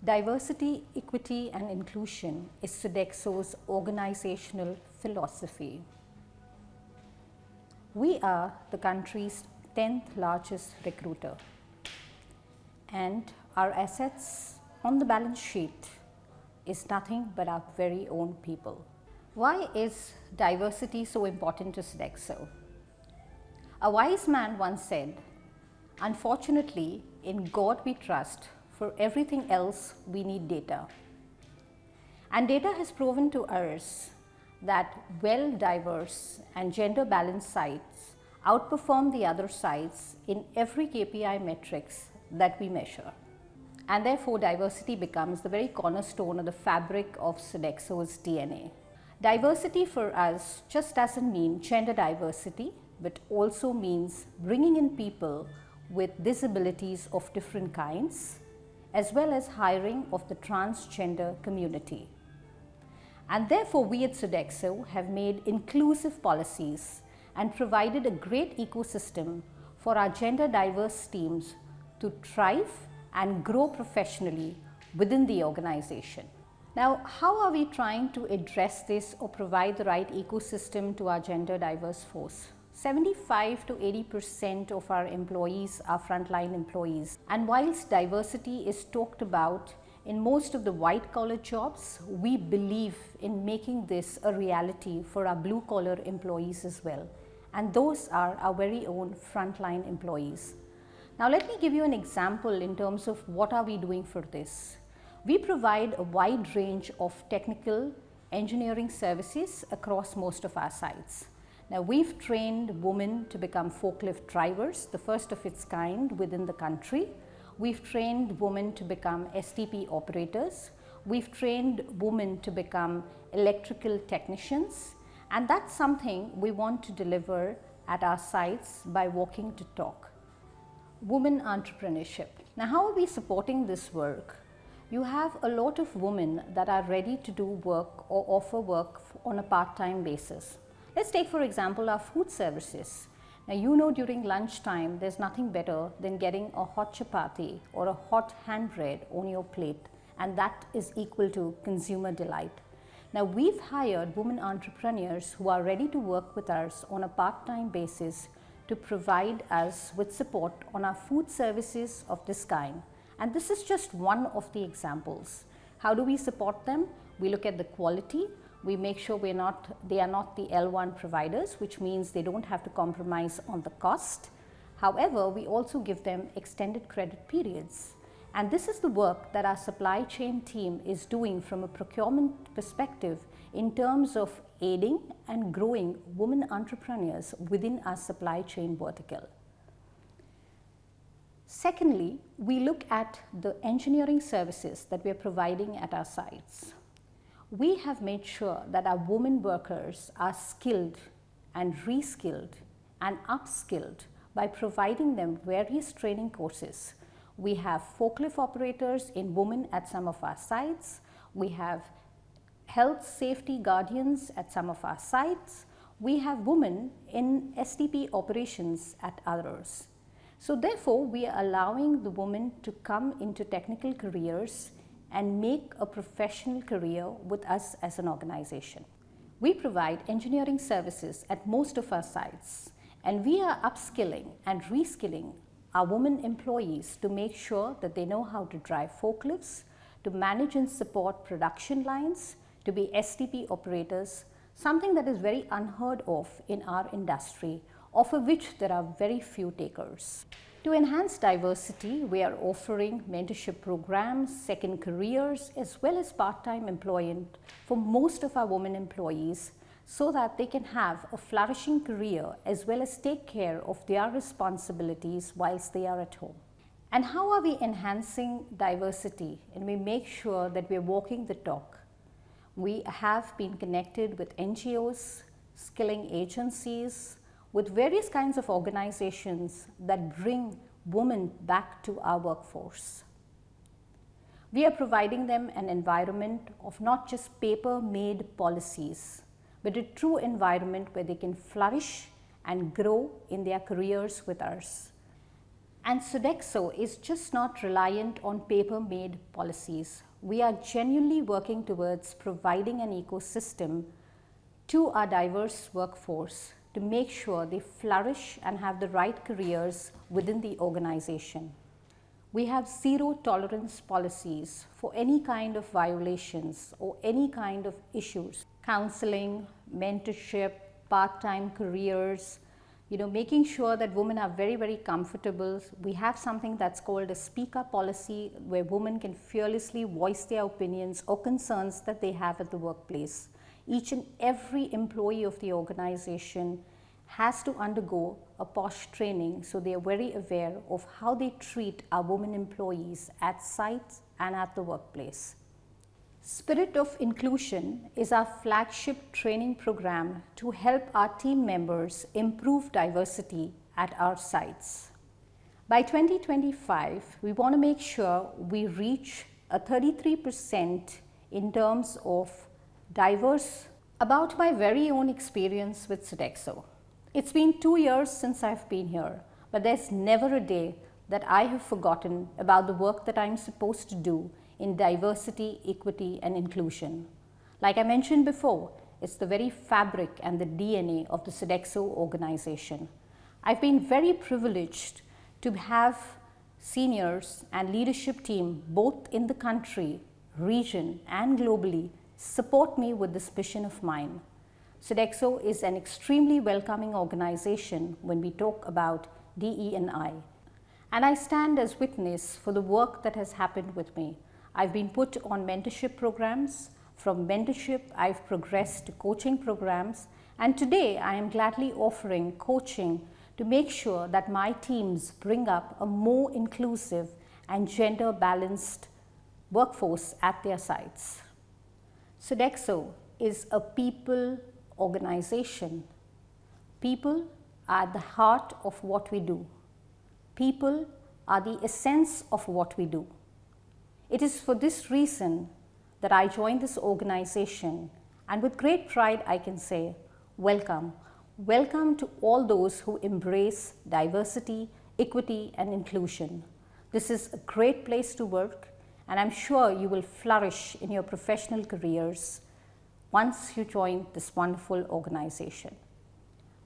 Diversity, equity and inclusion is Sodexo's organizational philosophy. We are the country's 10th largest recruiter, and our assets on the balance sheet is nothing but our very own people. Why is diversity so important to Sodexo? A wise man once said, "Unfortunately, in God we trust, for everything else we need data." And data has proven to us that well-diverse and gender-balanced sites outperform the other sites in every KPI metrics that we measure. And therefore, diversity becomes the very cornerstone of the fabric of Sodexo's DNA. Diversity for us just doesn't mean gender diversity, but also means bringing in people with disabilities of different kinds, as well as hiring of the transgender community. And therefore, we at Sodexo have made inclusive policies and provided a great ecosystem for our gender diverse teams to thrive and grow professionally within the organization. Now, how are we trying to address this or provide the right ecosystem to our gender diverse force? 75 to 80% of our employees are frontline employees. And whilst diversity is talked about in most of the white collar jobs, we believe in making this a reality for our blue collar employees as well. And those are our very own frontline employees. Now let me give you an example in terms of what are we doing for this. We provide a wide range of technical engineering services across most of our sites. Now we've trained women to become forklift drivers, the first of its kind within the country. We've trained women to become STP operators. We've trained women to become electrical technicians. And that's something we want to deliver at our sites by walking to talk. Women entrepreneurship. Now, how are we supporting this work? You have a lot of women that are ready to do work or offer work on a part-time basis. Let's take, for example, our food services. Now, you know during lunchtime, there's nothing better than getting a hot chapati or a hot hand bread on your plate, and that is equal to consumer delight. Now, we've hired women entrepreneurs who are ready to work with us on a part-time basis to provide us with support on our food services of this kind. And this is just one of the examples. How do we support them? We look at the quality. We make sure they are not the L1 providers, which means they don't have to compromise on the cost. However, we also give them extended credit periods. And this is the work that our supply chain team is doing from a procurement perspective in terms of aiding and growing women entrepreneurs within our supply chain vertical. Secondly, we look at the engineering services that we are providing at our sites. We have made sure that our women workers are skilled and reskilled and upskilled by providing them various training courses. We have forklift operators in women at some of our sites. We have health safety guardians at some of our sites. We have women in STP operations at others. So therefore, we are allowing the women to come into technical careers and make a professional career with us as an organization. We provide engineering services at most of our sites, and we are upskilling and reskilling our women employees to make sure that they know how to drive forklifts, to manage and support production lines, to be STP operators, something that is very unheard of in our industry, of which there are very few takers. To enhance diversity, we are offering mentorship programs, second careers, as well as part-time employment for most of our women employees so that they can have a flourishing career as well as take care of their responsibilities whilst they are at home. And how are we enhancing diversity? And we make sure that we are walking the talk. We have been connected with NGOs, skilling agencies, with various kinds of organizations that bring women back to our workforce. We are providing them an environment of not just paper-made policies, but a true environment where they can flourish and grow in their careers with us. And Sodexo is just not reliant on paper-made policies. We are genuinely working towards providing an ecosystem to our diverse workforce to make sure they flourish and have the right careers within the organization. We have zero tolerance policies for any kind of violations or any kind of issues. Counseling, mentorship, part-time careers, making sure that women are very, very comfortable. We have something that's called a speak up policy where women can fearlessly voice their opinions or concerns that they have at the workplace. Each and every employee of the organization has to undergo a POSH training, so they are very aware of how they treat our women employees at sites and at the workplace. Spirit of Inclusion is our flagship training program to help our team members improve diversity at our sites. By 2025, we want to make sure we reach a 33% in terms of diverse. About my very own experience with Sodexo. It's been 2 years since I've been here, but there's never a day that I have forgotten about the work that I'm supposed to do in diversity, equity and inclusion. Like I mentioned before, it's the very fabric and the DNA of the Sodexo organization. I've been very privileged to have seniors and leadership team both in the country, region and globally support me with this mission of mine. Sodexo is an extremely welcoming organization when we talk about DE&I. And I stand as witness for the work that has happened with me. I've been put on mentorship programs. From mentorship, I've progressed to coaching programs. And today, I am gladly offering coaching to make sure that my teams bring up a more inclusive and gender balanced workforce at their sites. Sodexo is a people organization. People are at the heart of what we do. People are the essence of what we do. It is for this reason that I joined this organization, and with great pride I can say, welcome. Welcome to all those who embrace diversity, equity and inclusion. This is a great place to work, and I'm sure you will flourish in your professional careers once you join this wonderful organization.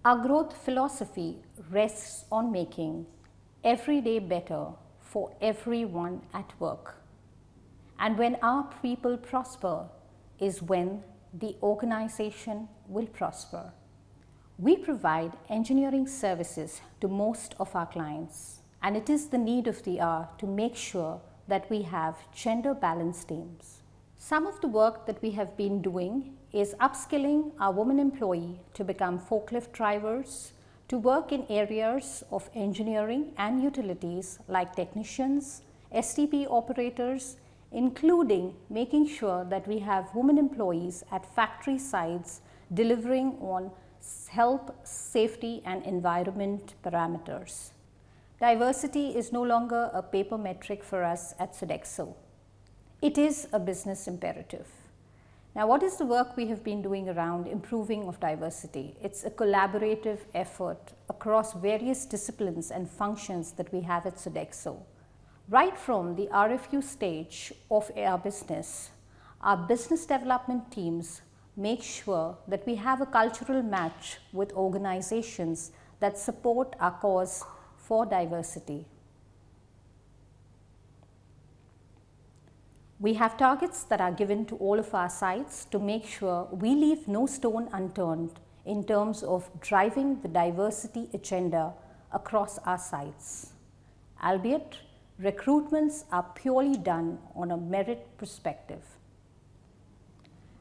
Our growth philosophy rests on making every day better for everyone at work. And when our people prosper is when the organization will prosper. We provide engineering services to most of our clients, and it is the need of the hour to make sure that we have gender balanced teams. Some of the work that we have been doing is upskilling our women employee to become forklift drivers, to work in areas of engineering and utilities like technicians, STP operators, including making sure that we have women employees at factory sites delivering on health, safety and environment parameters. Diversity is no longer a paper metric for us at Sodexo. It is a business imperative. Now, what is the work we have been doing around improving of diversity? It's a collaborative effort across various disciplines and functions that we have at Sodexo. Right from the RFQ stage of our business development teams make sure that we have a cultural match with organizations that support our cause for diversity. We have targets that are given to all of our sites to make sure we leave no stone unturned in terms of driving the diversity agenda across our sites. Albeit, recruitments are purely done on a merit perspective.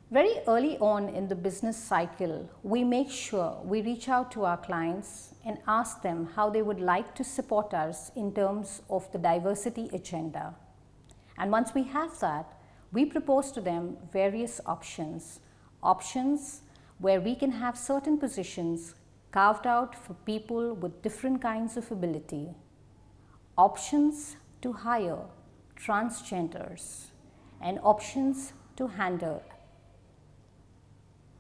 Very early on in the business cycle, we make sure we reach out to our clients and ask them how they would like to support us in terms of the diversity agenda. And once we have that, we propose to them various options. Options where we can have certain positions carved out for people with different kinds of ability. Options to hire transgenders and options to handle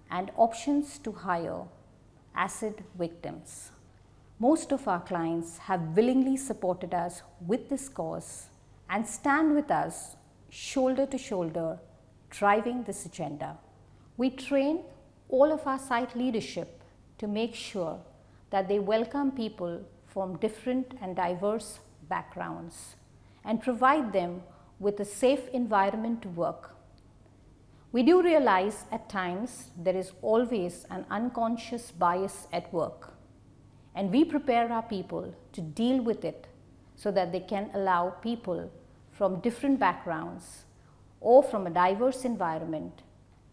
and options to hire acid victims. Most of our clients have willingly supported us with this cause and stand with us shoulder to shoulder, driving this agenda. We train all of our site leadership to make sure that they welcome people from different and diverse backgrounds and provide them with a safe environment to work. We do realize at times there is always an unconscious bias at work, and we prepare our people to deal with it so that they can allow people from different backgrounds or from a diverse environment,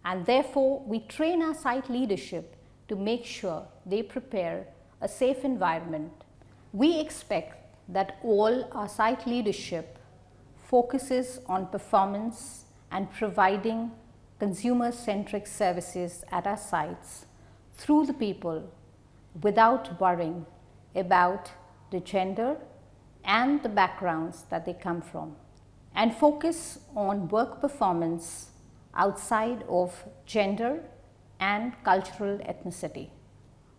and therefore we train our site leadership to make sure they prepare a safe environment. We expect that all our site leadership focuses on performance and providing consumer-centric services at our sites through the people without worrying about the gender and the backgrounds that they come from, and focus on work performance outside of gender and cultural ethnicity.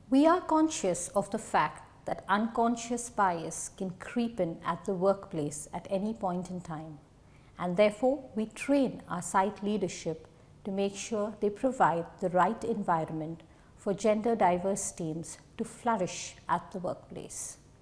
We are conscious of the fact that unconscious bias can creep in at the workplace at any point in time, and therefore we train our site leadership to make sure they provide the right environment for gender diverse teams to flourish at the workplace.